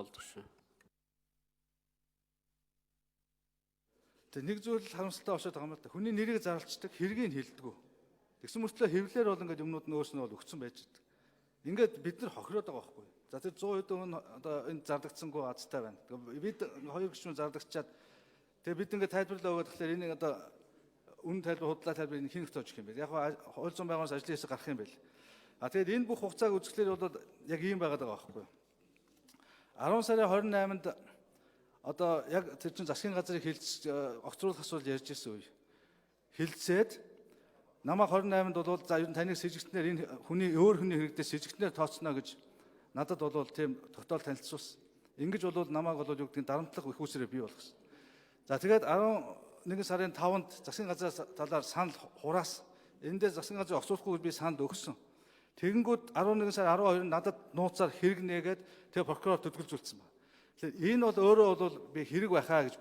болдог шүү. Тэг нэг зүйл харамсалтай болчиход байгаа юм л да. Хүний нэрийг зарлцдаг, хэргийг хэлдэггүй. Тэгсэн мөртлөө хэвлэлээр бол ингээд юмнууд нь өөрснөө бол өгцөн байж байгаа. Ингээд бид нар хохироод байгаа байхгүй. За тэр 100% хүн одоо энэ зардагдсангүй азтай байна. Бид хоёр гишүүн зардагчаад тэгээ бид ингээд тайлбарлаа өгöd тэгэхээр энийг одоо үн тайлбар худлаа тайлбар энэ хин өгч юм бэ. Яг хууль зүйн байгууллагаас ажлын хэсэг гарах юм байл. Тэгээд энэ бүх хугацааг үзэхлээр бол яг ийм байгаад байгаа байхгүй. 10 сарын 28-нд одоо яг тэр чин засгийн газрыг огцруулах асуудал ярьж ирсэн үе. Хилцээд намайг 28-нд бол за ер нь таныг сэжигтнээр энэ хүний өөр хүний хэрэгдээ сэжигтнээр тооцно гэж надад бол тийм тогтоол танилцуулсан. Ингэж бол намайг бол юу гэдгийг дарамтлах их усрээ бий болгосон. За тэгээд 11 сарын 5-нд засгийн газраас талаар санал хураас эндээ засгийн газрыг огцруулахгүй би санал өгсөн. Тэгэнгүүт 11 сарын 12-нд надад нууцаар хэрэг нээгээд тэгээ прокурор төдөлж үлдсэн байна. Тэгэхээр энэ бол өөрөө бол би хэрэг байхаа гэж